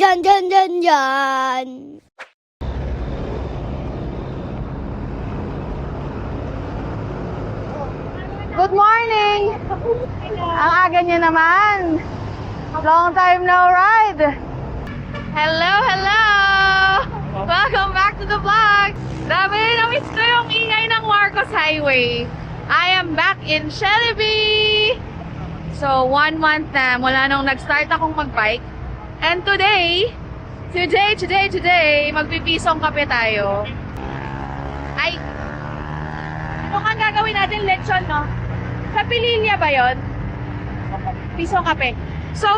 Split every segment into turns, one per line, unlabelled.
Dyan, dyan, dyan, dyan.
Good morning! Ang aga niyo naman. Long time no ride. Hello, hello! Welcome back to the vlog. Grabe, na-miss ko yung ingay ng Marcos Highway. I am back in Shelby. So, 1 month na mula nung nag-start akong mag-bike. And today, magpipisong kape tayo. Ay, ano kang gagawin natin? Lechon, no? Sa Pililya ba yun? Pisong kape. So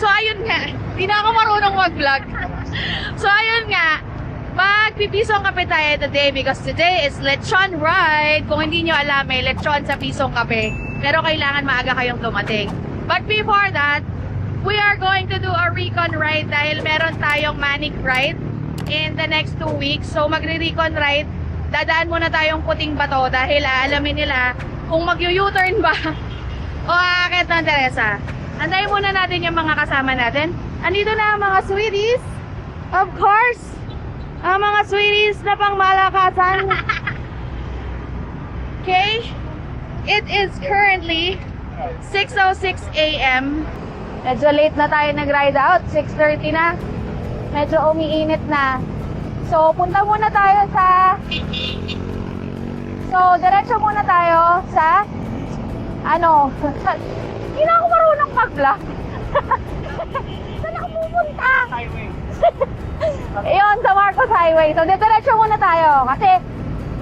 ayun nga. Di na ako marunong mag-vlog. So ayun nga. Magpipisong kape tayo today because today is lechon ride. Kung hindi nyo alam, may lechon sa pisong kape. Pero kailangan maaga kayong dumating. But before that, we are going to do a recon ride dahil meron tayong manic ride in the next 2 weeks. So magre-recon ride. Dadaan muna tayong Puting Bato dahil aalamin nila kung mag-U-turn ba o aakit ng Teresa. Antayin muna natin yung mga kasama natin. Andito na ang mga sweeties. Of course, ang mga sweeties na pang malakasan. Okay? It is currently 6:06 a.m. Medyo late na tayo nag-ride out. 6:30 na. Medyo umiinit na. So, punta muna tayo sa... So, diretso muna tayo sa... Hindi na ako marunong mag-vlog. Saan ako pupunta? Highway. Ayun, sa Marcos Highway. So, diretso muna tayo. Kasi,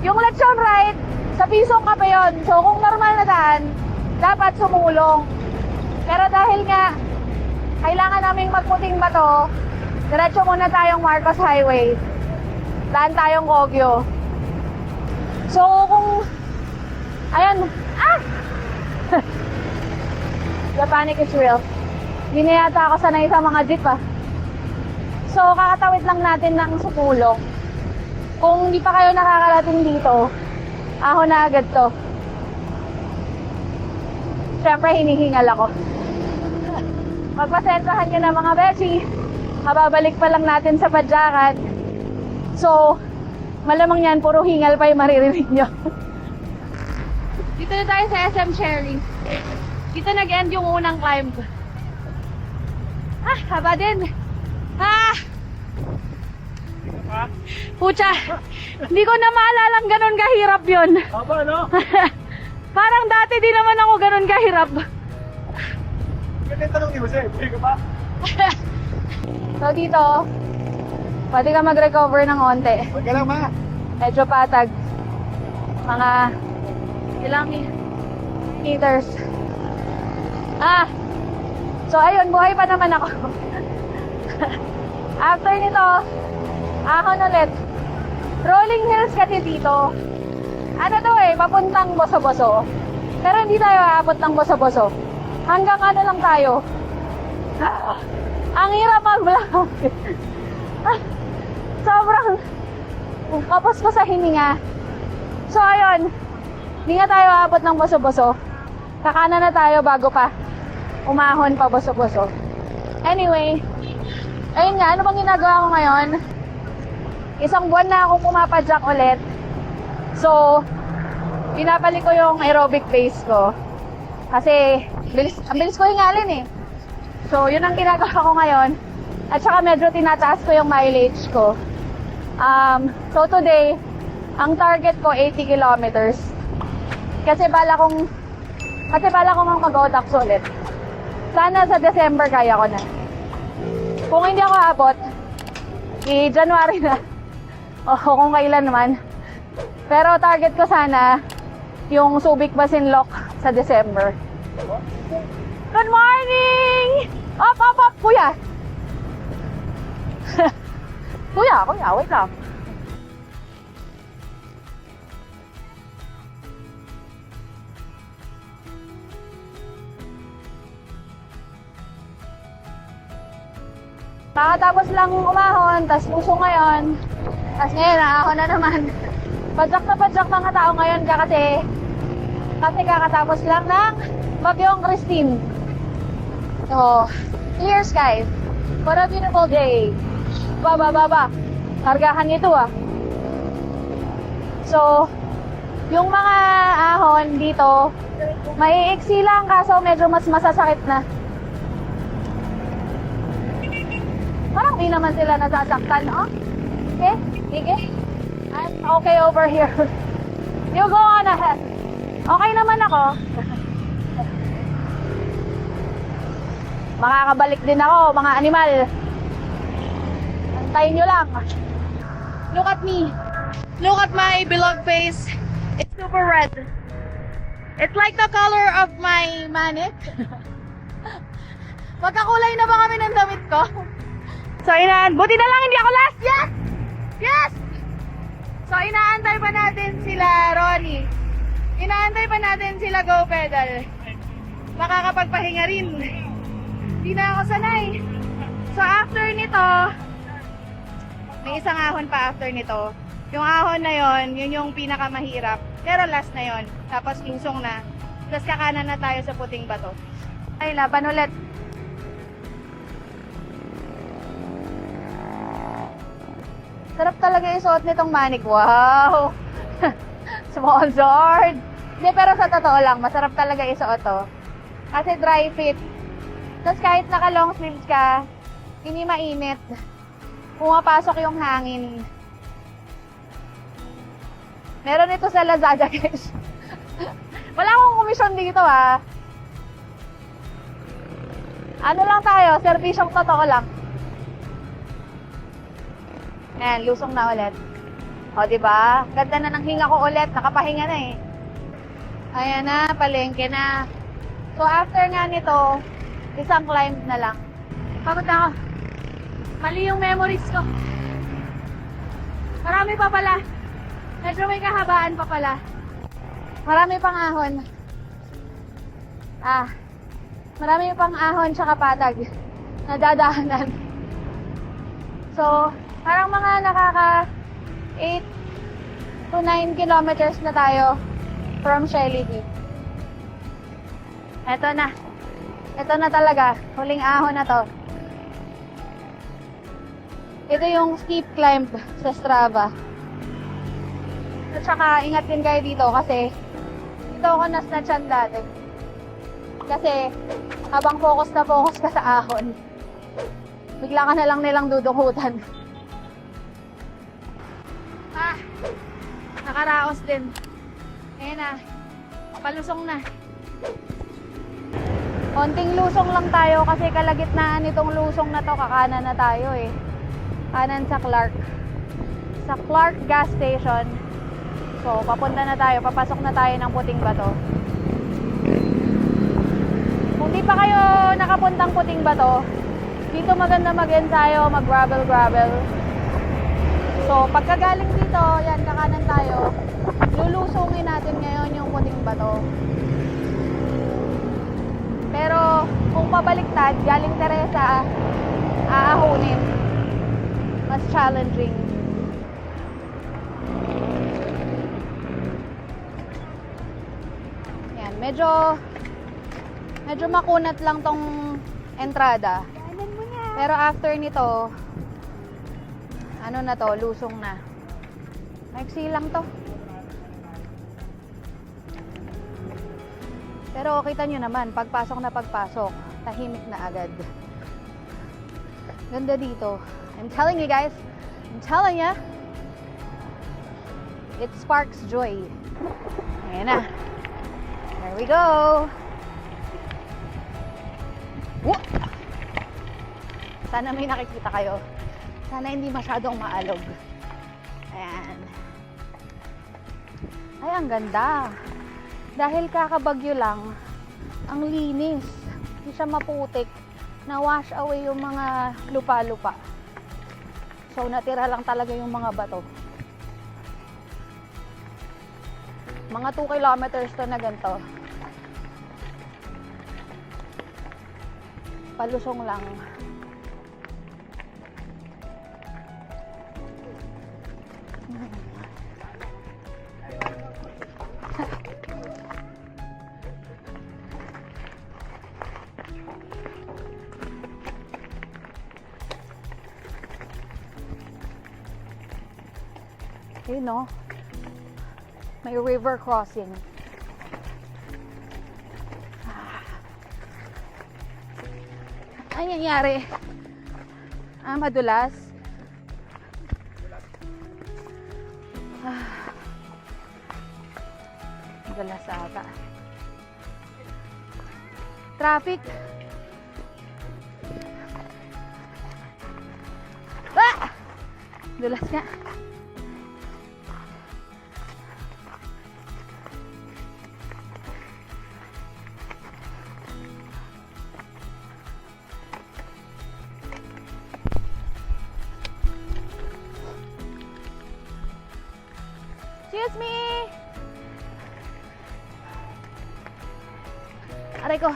yung lechon ride, sa pisong kape yun. So, kung normal na daan, dapat sumulong. Pero dahil nga, kailangan naming magputing bato, diretso muna tayong Marcos Highway. Daan tayong Kogyo. So, kung... Ayan. Ah! The panic is real. Hindi na yata ako sanay sa mga jeep, ah. So, kakatawid lang natin ng Sumulong. Kung hindi pa kayo nakakarating dito, ako na agad to. Siyempre, hinihingal ako. Magpasensahan nyo na mga beshi. Kababalik pa lang natin sa Padyakan. So, malamang yan, puro hingal pa yung maririnig nyo. Dito na tayo sa SM Cherry. Dito nag-end yung unang climb. Ah, haba din. Ah! Pucha, hindi ko na maalalang ganun kahirap yun.
Haba, no?
Parang dati di naman ako ganun kahirap.
Ganda yung tanong ni Jose, pwede ka ba?
So dito, pwede ka mag-recover ng onte.
Huwag ka lang, ma.
Medyo patag. Mga ilang meters. Ah! So ayun, buhay pa naman ako. After nito, ahon ulit. Rolling hills kasi dito. Ano to papuntang Boso-Boso. Pero hindi tayo aabot ng Boso-Boso. Hanggang ano lang tayo. Ang hirap mag-vlog. Sobrang kapos ko sa hininga. So ayun, hindi nga tayo aabot ng Boso-Boso. Kakanan na tayo bago pa umahon pa Boso-Boso. Anyway, ayun nga, ano bang ginagawa ko ngayon? Isang buwan na akong pumapadyak ulit. So, pinapalik ko yung aerobic base ko. Kasi, ang bilis ko hingalin eh. So, yun ang ginagawa ko ngayon. At saka medyo tinataas ko yung mileage ko. So today, ang target ko 80 kilometers. Kasi bala kong mag-ODAX ulit. Sana sa December kaya ko na. Kung hindi ako abot, January na. O kung kailan naman. Pero target ko sana yung Subic Basinloc sa December. Good morning! Up, kuya! Kuya, wait lang. Kakatapos lang umahon, tas puso ngayon. Tas ngayon, ahon na naman. Padyak na padyak mga tao ngayon kasi kakatapos lang ng Bagyong Christine. So, clear skies. What a beautiful day. Baba. Kargahan ito ah. So, yung mga ahon dito, maiiksi lang kaso medyo mas masasakit na. Parang di naman sila nasasaktan, oh. Okay, sige. I'm okay over here. You go on ahead. Okay naman ako. Makakabalik din ako, mga animal. Antayin nyo lang. Look at me. Look at my beloved face. It's super red. It's like the color of my manit. Magkakulay na ba kami ng damit ko? So, buti na lang hindi ako last. Yes! Yes! So, inaantay pa natin sila Ronnie. Inaantay pa natin sila Go Pedal. Makakapagpahinga rin. Hindi na ako sanay. So, after nito, may isang ahon pa after nito. Yung ahon na yon, yun yung pinakamahirap. Pero last na yon. Tapos lusong na. Tapos kakanan na tayo sa puting bato. Ay, laban ulit. Sarap talaga isuot nitong manik. Wow! Sponsored! Hindi, pero sa totoo lang, masarap talaga isuot to. Kasi dry fit. Tapos kahit naka long sleeves ka, hindi mainit. Pumapasok yung hangin. Meron ito sa Lazada, guys. Wala akong komisyon dito, ah. Ano lang tayo, serbisyong totoo lang. Ayan, lusong na ulit. O, diba? Ganda na ng hinga ko ulit. Nakapahinga na eh. Ayan na, palengke na. So, after nga nito, isang climb na lang. Pagod na ako. Mali yung memories ko. Marami pa pala. Medyo may kahabaan pa pala. Marami pang ahon. Marami pang ahon tsaka patag na dadaanan. So, parang mga nakaka 8 to 9 kilometers na tayo from Shelly Beach. Eto na. Ito na talaga. Huling ahon na to. Ito yung steep climb sa Strava. At saka, ingat din kayo dito kasi dito ako nasnatchan dati. Kasi, habang focus na focus ka sa ahon, bigla ka na lang nilang dudukutan. Nakaraos din. Ayan na. Palusong na. Konting lusong lang tayo kasi kalagitnaan nitong lusong na to, kakanan na tayo eh. Kanan sa Clark. Sa Clark gas station. So, papunta na tayo. Papasok na tayo ng Puting Bato. Kung di pa kayo nakapuntang Puting Bato, dito maganda mag-ensayo, mag-gravel-gravel. So, pagkagaling dito, yan, kakanan tayo. Lulusungin natin ngayon yung Puting Bato. Pero, kung pabaliktad, galing Teresa, aahunin. Mas challenging. Yan, medyo makunat lang tong entrada. Pero after nito, ano na to, lusong na. Maiksi lang to. Pero kita nyo naman, pagpasok na pagpasok, tahimik na agad. Ganda dito. I'm telling you guys, I'm telling ya, it sparks joy. Ayan na. There we go. Whoop! Sana may nakikita kayo. Sana hindi masyadong maalog. Ayan. Ay, ang ganda. Dahil kakabagyo lang, ang linis. Hindi siya maputik. Na-wash away yung mga lupa-lupa. So, natira lang talaga yung mga bato. Mga 2 kilometers to na ganito. Palusong lang. Yun, no? May river crossing. Ano nangyari? Madulas. Madulas ata. Traffic. Dulas nga. Excuse me! Aray ko.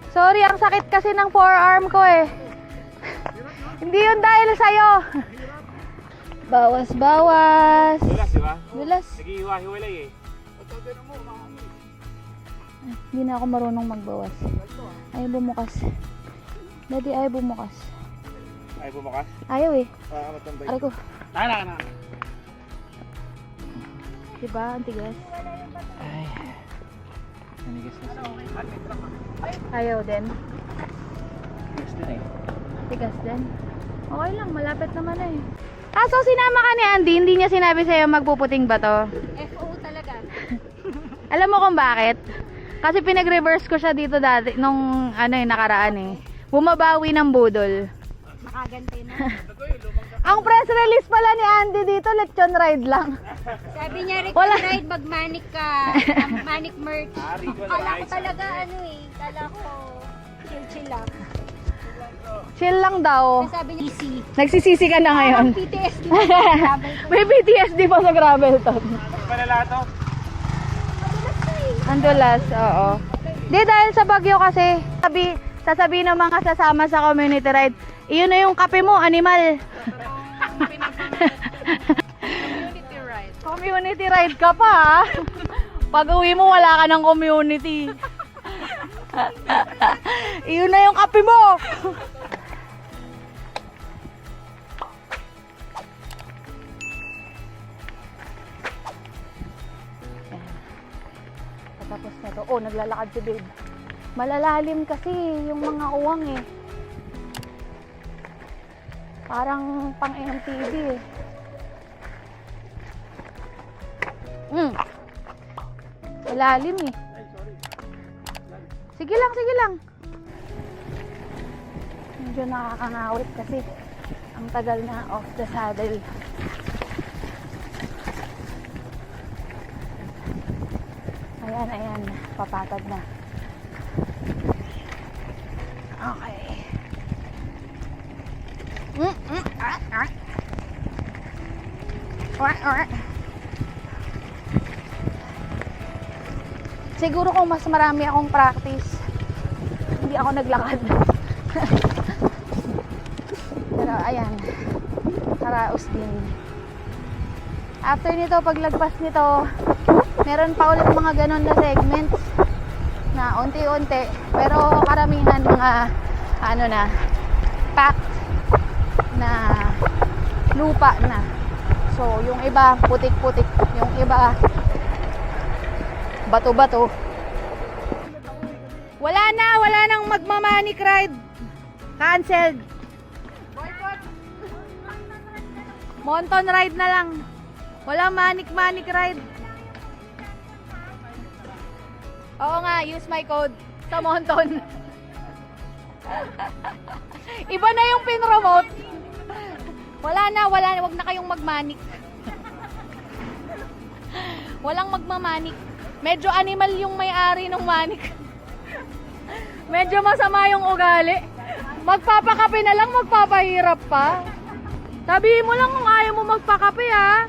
Sorry, ang sakit kasi ng forearm ko eh. Hindi yun dahil sa'yo. Bawas.
Dulas, di ba?
Dulas.
Nag-iiwa-hiwalay eh.
Hindi na ako marunong magbawas. Ayaw bumukas. Daddy, ayaw bumukas.
Ay, bumakas?
Ayaw eh.
Matambay.
Aray ko.
Tara.
Diba? Ang tigas.
Ay. Nanigas na siya.
Ayaw din.
Tigas din eh.
Tigas din. Okay lang, malapit naman eh. So sinama ka ni Andy, hindi niya sinabi sa'yo magpuputing ba to?
FO talaga.
Alam mo kung bakit? Kasi pinag-reverse ko siya dito dati, nung nakaraan eh. Bumabawi ng budol.
Makagante na.
Ang press release pala ni Andy dito, lechon ride lang.
Sabi niya, Rick,
Wala.
ride, mag-manic ka. Manic merch. Kala ko talaga, kala ko, chill lang.
Chill lang daw.
Kasi sabi niya, easy.
Nagsisisi ka na ngayon.
PTSD.
May PTSD pa sa gravel to.
Palala to?
Ang dulas, oo. Di dahil sa bagyo kasi, sasabihin ng mga sasama sa community ride, iyon na yung kape mo, animal.
Community ride.
Community ride ka pa ha? Pag uwi mo, wala ka ng community. Iyon na yung kape mo. Tapos na to. Oh, naglalakad si babe. Malalalim kasi yung mga uwang eh. Parang pang MTV eh. Malalim eh. Sige lang. Medyo nakakangawit kasi ang tagal na off the saddle. Ayan, papatag na. Okay. Siguro kung mas marami akong practice, hindi ako naglakad. Pero ayan, karaos din. After nito, paglagpas nito, meron pa ulit mga ganon na segments na unti-unti, pero karamihan mga packed na lupa na. So yung iba putik-putik, yung iba bato-bato. Wala nang magmamanic ride. Canceled. Monton ride na lang. Wala manic ride. Oo nga, use my code sa Monton. Iba na yung pin-remote. Wala na, wag na kayong magmanik. Walang magmamanik. Medyo animal yung may-ari ng manik. Medyo masama yung ugali. Magpapakape na lang, magpapahirap pa. Sabihin mo lang kung ayaw mo magpakape ha.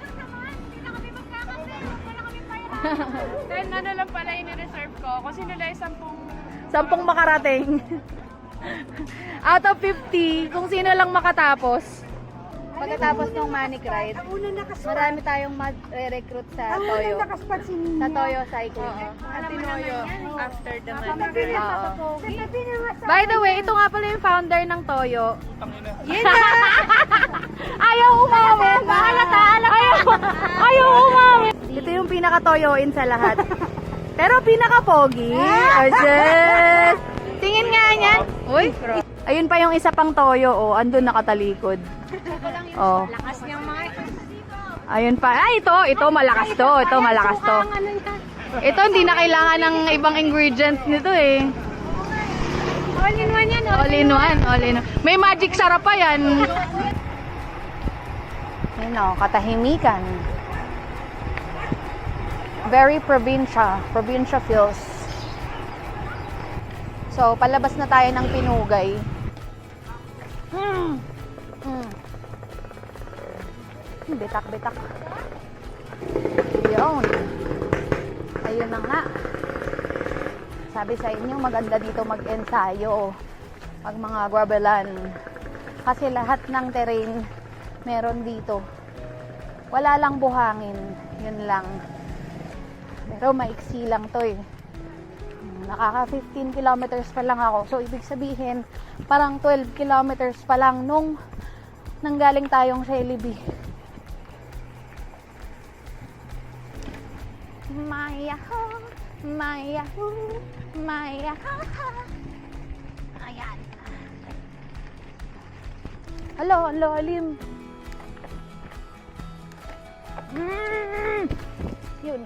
Then ano lang pala ini-reserve ko kasi nila ay 10
makarating. Out of 50, kung sino lang makatapos. Pagkatapos ng Manic Ride, marami tayong recruit sa Toyo. Sa Toyo Cycling.
Tinoyo after the money.
Oo. By the way, ito nga pala yung founder ng Toyo. Ayaw umamin. Ayaw umamin. Ito yung pinaka-toyoin sa lahat. Pero pinaka-pogi. Yes. Tingin nga niyan. Uy. Ayun pa yung isa pang Toyo. Oh, andun nakatalikod. Oh.
Lakas niyang mga...
Ayun pa. Ay, ito malakas to. Ito malakas to. Ito hindi na kailangan ng ibang ingredients nito eh.
All in one yan.
All in one, all in one. May magic sarap pa yan. Yun o, katahimikan. Very probinsya feels. So, palabas na tayo ng Pinugay. Bitak-bitak. Yun. Ayun na nga. Sabi sa inyo, maganda dito mag-ensayo pag mga gravelan. Kasi lahat ng terrain meron dito. Wala lang buhangin. Yun lang. Pero maiksi lang to eh. Nakaka 15 kilometers pa lang ako. So, ibig sabihin, parang 12 kilometers pa lang nung nanggaling tayong Jollibee. Maya ho, Maya ho, Maya ha ha. Ayan. Hello, alim. Yun.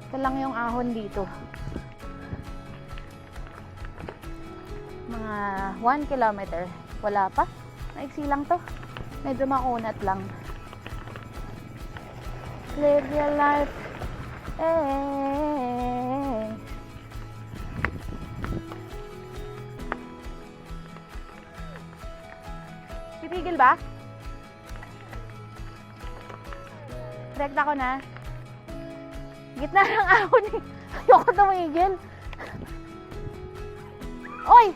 Ito lang yung ahon dito. Mga 1 kilometer. Wala pa. Maiksi lang to. Medyo makunat lang. Live your life. Pipigil ba? Direct ako na. Gitna ng ahon eh. Ayoko tumigil. Oy!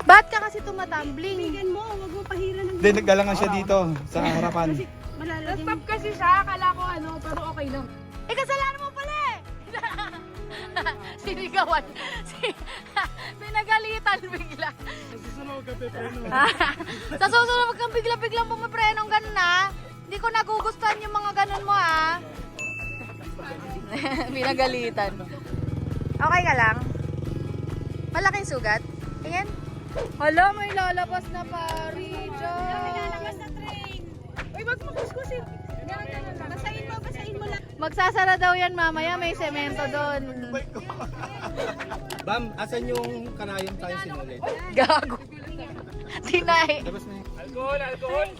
Ba't ka kasi tumatumbling?
Hindi, naggalangan siya dito sa harapan.
Nag-stop kasi siya, akala ko pero okay lang.
Eh, kasalanan mo pala eh! Sinigawan. Pinagalitan bigla. Sa susunod kang bigla-biglang pumiprenong ganun na. Hindi ko nagugustuhan yung mga ganun mo ah. Pinagalitan. Okay ka lang? Malaking sugat? Tingin? Hala, may lalabas na pari dyan.
May lalabas na train.
Uy, wag mo kuskusin.
Basahin mo lang.
Magsasara daw yan mamaya, may semento doon.
Bam, asan yung kanayong tayo sinulit?
Gago. Sinay.
Labas na yun. Alcohol!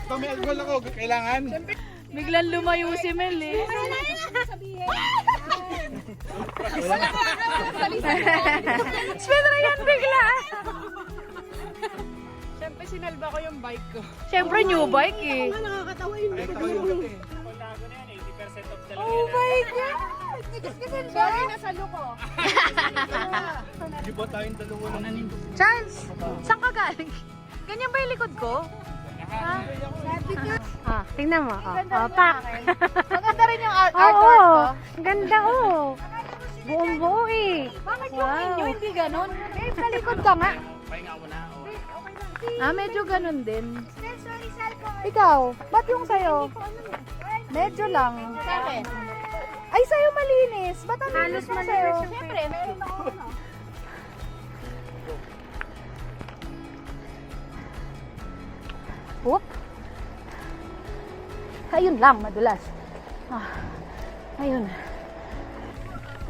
Ito, may alcohol ako. Kailangan.
Biglang lumayo si Mel eh. Spinner yan bigla.
Siyempre, sinalba ko yung bike ko.
Siyempre new bike eh.
Oh my God! Sorry, nasa luko.
Di ba tayong dalawa na nito?
Charles, saan ka galing? Ganyan ba yung likod ko? Ha?
Tingnan mo.
Pak. Maganda rin yung artwork ko.
Ang ganda Buong buo eh.
Bakit yung inyo hindi ganun? Eh, sa likod ka nga. Medyo ganun din. Ikaw, ba't yung sayo? Medyo lang.
Sa akin.
Ay, sa'yo malinis. Ba't ang linis mo sa'yo?
Siyempre, meron ako.
Whoop. Ayun lang, madulas. Ayun.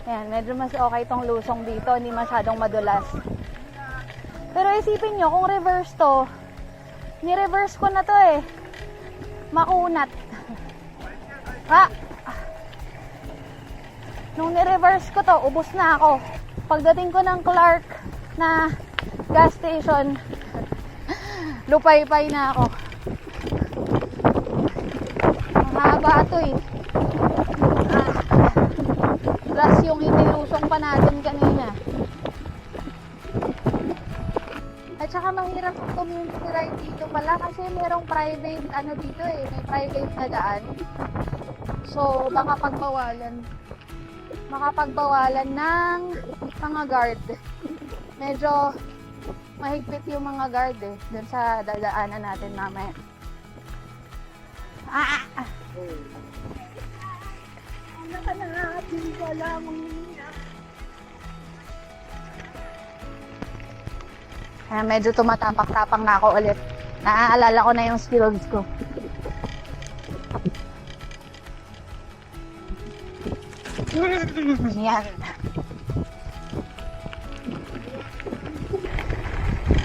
Ayan, medyo mas okay tong lusong dito. Hindi masyadong madulas. Pero isipin nyo, kung reverse to, ni-reverse ko na to eh. Makunat. Nung ni-reverse ko to, ubos na ako. Pagdating ko ng Clark na gas station, lupay-pay na ako. Mahaba ito eh. Plus yung inilusong pa natin kanina. At saka mahirap community ride dito pala kasi merong private ano dito eh, may private na daan. So baka pagbawalan ng mga guard. Medyo mahigpit yung mga guard eh dun sa dadaanan natin mamaya. Kaya medyo tumatapak-tapang na ako ulit. Naaalala ko na yung skills ko. Yan.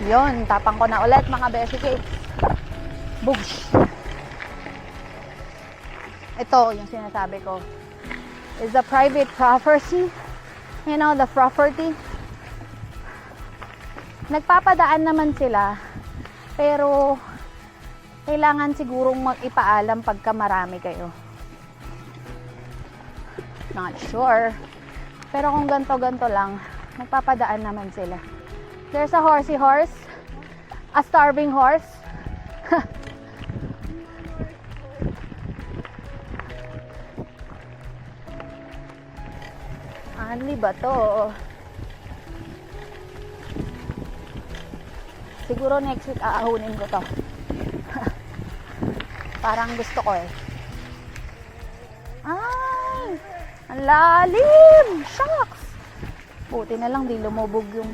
Yun, tapang ko na ulit mga beshi cakes. Boosh! Ito yung sinasabi ko. Is the private property. You know, the property. Nagpapadaan naman sila, pero kailangan sigurong mag-ipaalam pagka marami kayo. Not sure. Pero kung ganto-ganto lang, nagpapadaan naman sila. There's a horsey horse, a starving horse. Anli ba to? Siguro next week aahunin ko to. Parang gusto ko eh. Ay! Ang lalim! Shucks! Buti na lang di lumubog yung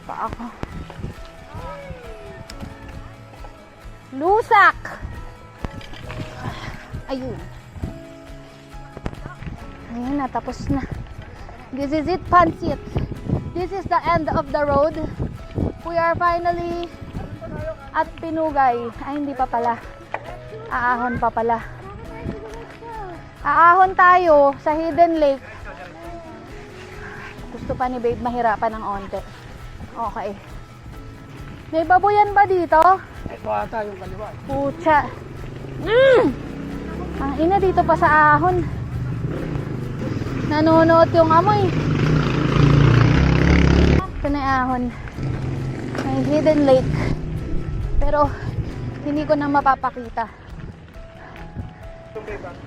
paa ko. Lusak! Ayun. Ayun na, tapos na. This is it, Pansit. This is the end of the road. We are finally at Pinugay. Ay, hindi pa pala. Aahon pa pala. Aahon tayo sa Hidden Lake. Gusto pa ni Babe mahirapan ng onte. Okay. May babuyan ba dito?
Ito ata yung kaliwa.
Pucha. Ang ina dito pa sa ahon. Nanonood yung amoy. Ito na yung ahon. May Hidden Lake. Pero hindi ko na mapapakita.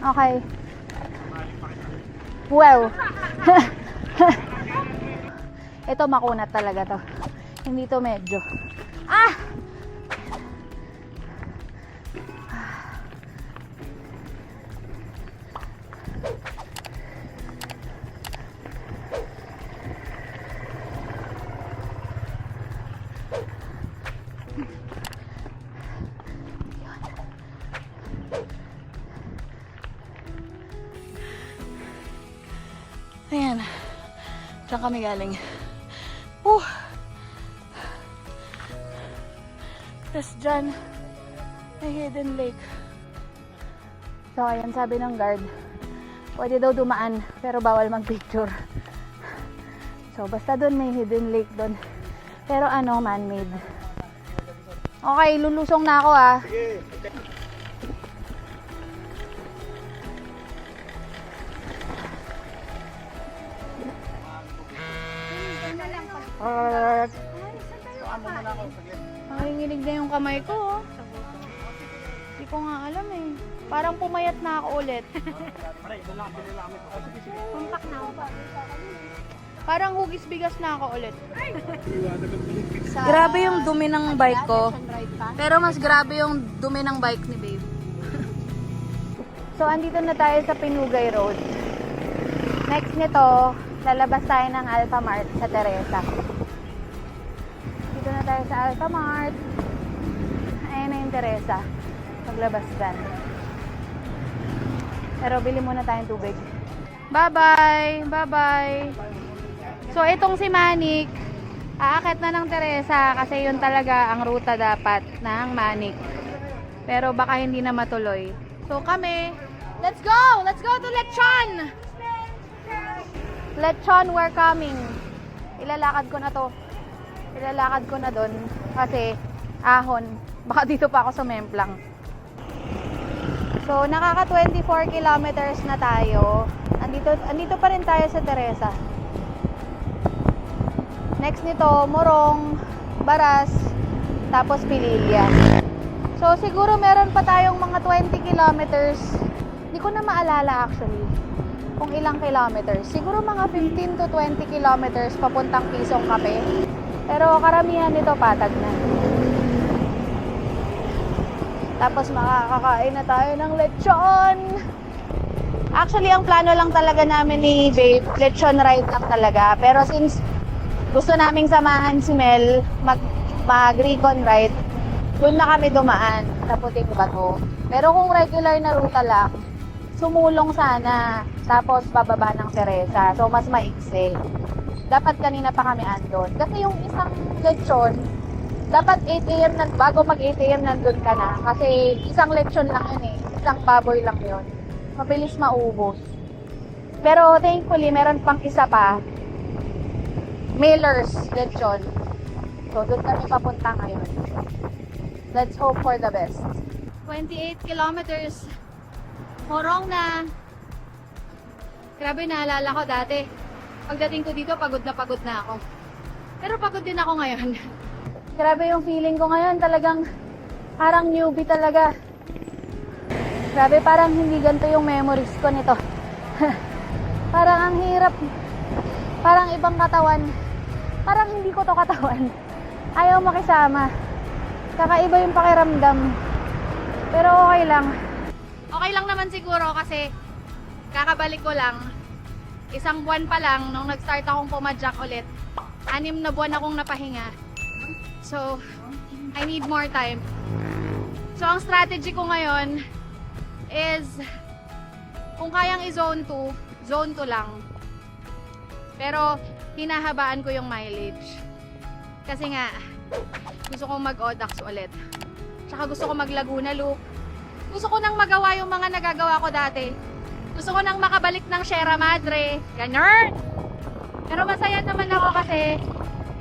Okay. Wow. Ito makunat talaga to. Hindi to medyo. Ah! Ayan. Diyan kami galing. Tapos dyan, may Hidden Lake. So, ayan, sabi ng guard, pwede daw dumaan, pero bawal mag-picture. So, basta doon may Hidden Lake doon. Pero ano, man-made. Okay, lulusong na ako ah.
Sige.
Nanginginig na yung kamay ko, oh. Hindi ko nga alam eh. Parang pumayat na ako ulit.
Kumpak na ako.
Parang hugis bigas na ako ulit. Grabe yung dumi ng bike ko. Pero mas grabe yung dumi ng bike ni Babe. So, andito na tayo sa Pinugay Road. Next nito, lalabas tayo ng Alpha Mart sa Teresa. Dito na tayo sa Alpha Mart. Ayan na yung Teresa. Paglabas dyan. Pero bili muna tayong tubig. Bye-bye! Bye-bye! So, itong si Manik, aakit na ng Teresa kasi yun talaga ang ruta dapat ng Manik. Pero baka hindi na matuloy. So, kami, let's go! Let's go to Lechon! Lechon, we're coming. Ilalakad ko na to. Ilalakad ko na doon kasi ahon. Baka dito pa ako sumemplang. So, nakaka 24 kilometers na tayo. Andito pa rin tayo sa Teresa. Next nito, Morong. Baras, tapos Pililla. So, siguro meron pa tayong mga 20 kilometers. Hindi ko na maalala actually kung ilang kilometers. Siguro mga 15 to 20 kilometers papuntang Pisong Cafe. Pero karamihan nito patag na. Tapos makakakain na tayo ng lechon. Actually, ang plano lang talaga namin ni Babe, lechon ride lang talaga. Pero since gusto naming samahan si Mel mag-recon ride, doon na kami dumaan sa Puting Bato. Pero kung regular na ruta lang, sumulong sana. Tapos bababa ng Teresa. So, mas maiksi. Dapat kanina pa kami andon. Kasi yung isang lechon, dapat 8 a.m. bago mag 8 a.m. nandun ka na. Kasi isang lechon lang yun eh. Isang baboy lang yun. Mabilis maubos. Pero thankfully, meron pang isa pa. Miller's lechon. So, doon kami papunta ngayon. Let's hope for the best. 28 kilometers. Morong na. Grabe, naalala ko dati. Pagdating ko dito, pagod na ako. Pero pagod din ako ngayon. Grabe yung feeling ko ngayon. Talagang parang newbie talaga. Grabe, parang hindi ganito yung memories ko nito. Parang ang hirap. Parang ibang katawan. Parang hindi ko to katawan. Ayaw makisama. Kakaiba yung pakiramdam. Pero okay lang. Okay lang naman siguro kasi kakabalik ko lang. Isang buwan pa lang nung nag-start akong pumadyak ulit. 6 na buwan akong napahinga. So, I need more time. So, ang strategy ko ngayon is kung kayang i-zone 2, zone 2 lang. Pero, hinahabaan ko yung mileage. Kasi nga, gusto kong mag-Audax ulit. Tsaka gusto ko mag-Laguna Loop. Gusto ko nang magawa yung mga nagagawa ko dati. Gusto ko nang makabalik ng Sierra Madre. Ganun! Pero masaya naman ako kasi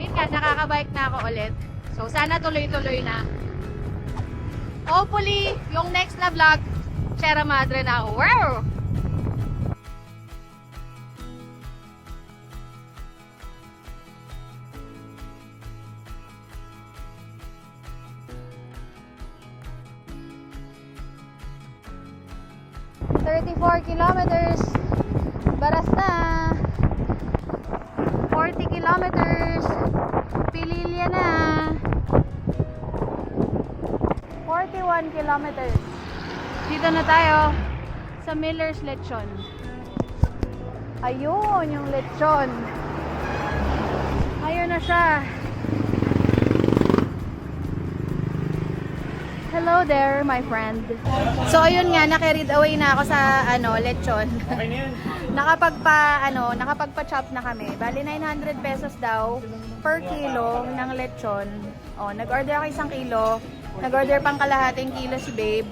yun nga, nakakabike na ako ulit. So, sana tuloy-tuloy na. Hopefully, yung next na vlog, Sierra Madre na ako. Wow! Kilometers. Baras na. 40 kilometers. Pililla na. 41 kilometers. Dito na tayo sa Miller's Lechon. Ayun, yung lechon. Ayun na siya. Hello there, my friend. So ayun nga, na-carried away na ako sa lechon.
Okay na yan.
Nakapagpa-chop na kami. Bali 900 pesos daw per kilo ng lechon. Oh, nag-order ako 1 kilo. Nag-order pang kalahating kilo si Babe.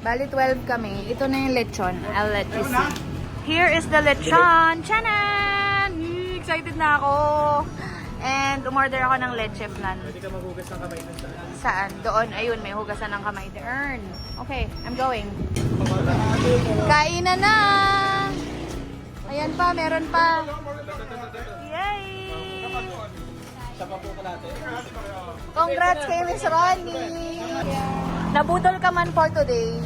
Bali 12 kami. Ito na yung lechon. I'll let you see. Here is the lechon. Chanan! Excited na ako. And umorder ako ng leche flan.
Pwede ka maghugas ng kamay na saan?
Saan? Doon. Ayun, may hugasan ng kamay. Earn. Okay, I'm going. Kainan na! Ayan pa, meron pa. Yay! Congrats kay Miss Ronnie! Nabudol ka man for today.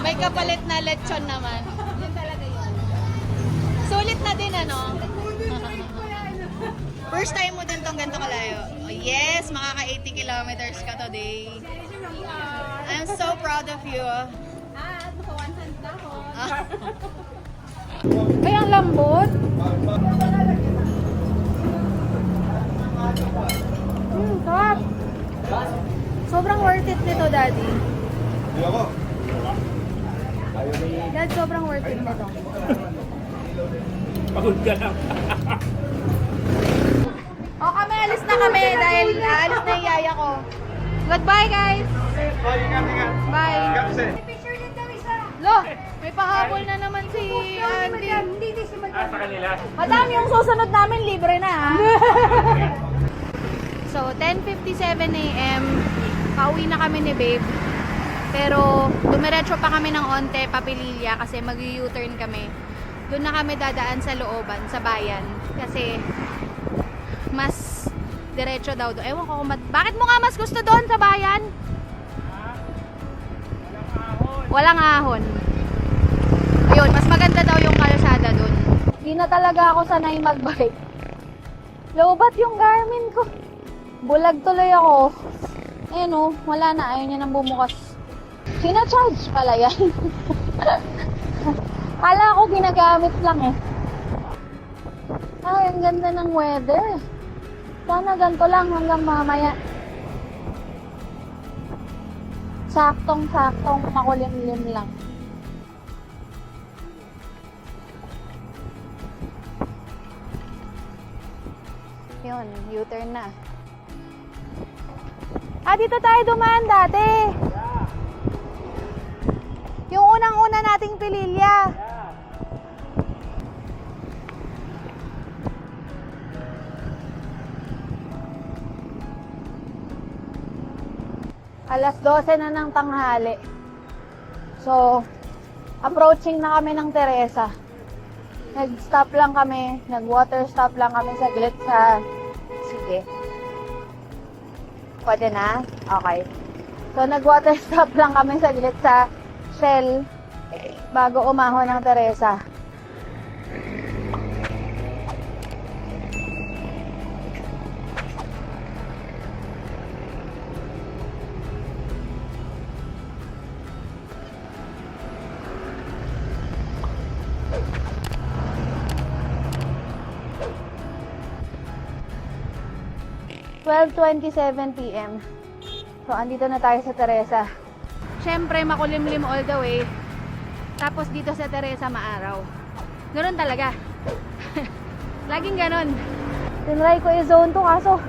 May kapalit na lechon naman. Sulit na din, ano? First time mo din tong ganito kalayo. Oh, yes, makaka 80 kilometers ka today. I'm so proud of you.
Maka-100 na ako.
Ay, ang lambot. Sarap. Sobrang worth it nito, Daddy.
Di ako.
Dad, sobrang worth it nito.
Pagod ka lang.
O kami, alis na kami dahil aalis na yung yaya ko. Goodbye, guys!
Bye, ingat.
Bye!
Kasi.
Picture din daw isa.
Lo, may pahabol na naman si Andy.
Hindi si Madam.
Sa kanila.
Madam, yung susunod namin libre na, ha? So, 10:57 a.m. Pauwi na kami ni Babe. Pero, dumiretso pa kami ng onte, Papililla, kasi mag-U-turn kami. Doon na kami dadaan sa looban, sa bayan. Kasi, mas diretso daw doon. Ewan ko kung bakit mo nga mas gusto doon sa bayan? Walang ahon. Ayun, mas maganda daw yung kalsada doon. Hindi na talaga ako sanay magbike. Lobat yung Garmin ko. Bulag tuloy ako. Ayun oh, wala na. Ayaw niya nang bumukas. Sina-charge pala yan. Kala ko ginagamit lang eh. Ay, ang ganda ng weather. Sana ganito lang hanggang mamaya. Saktong-saktong makulimlim lang. Yun, U-turn na. Dito tayo dumaan dati. Yung unang-una nating pililya. Alas 12 na ng tanghali. So, approaching na kami ng Teresa. Nag-stop lang kami, nag-water stop lang kami saglit sa... Sige. Pwede na? Okay. So, nag-water stop lang kami saglit sa Shell bago umahon ng Teresa. PM. So, andito na tayo sa Teresa. Siyempre, makulimlim all the way. Tapos dito sa Teresa, maaraw. Ganun talaga. Laging ganun. Tinry ko i-zone to, kaso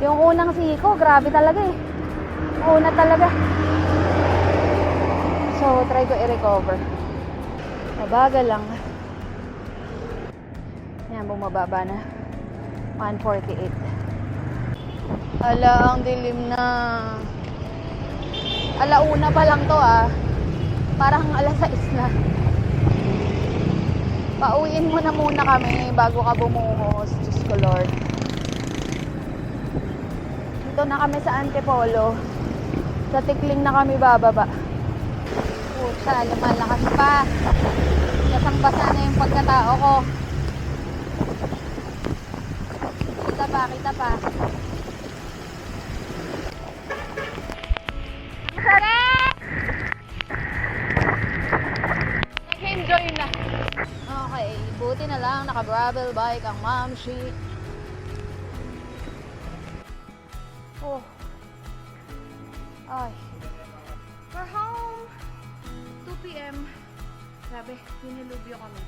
yung unang siko, grabe talaga eh. Una talaga. So, try ko i-recover. Mabagal lang. Yan, bumababa na. 148. Ala, ang dilim na. Alauna pa lang to ah. Parang alas 6 na. Pauwiin mo na muna kami bago ka bumuhos. Diyos ko Lord. Dito na kami sa Antipolo. Sa Tikling na kami bababa. Puta, lumalakas pa. Basang-basa na yung pagkatao ko. Kita pa. Nag-enjoy na. Okay, buti na lang naka-gravel bike ang Mamshi. Oh. Ay. We're home. 2 PM. Grabe, dinilubyo kami.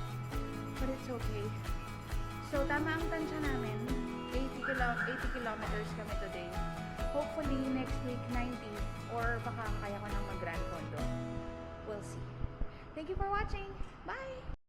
But it's okay. So, tama ang tansya namin. 80 kilometers kami today. Hopefully, next week, 90. Or baka kaya ko nang mag-Grand Condo. We'll see. Thank you for watching. Bye!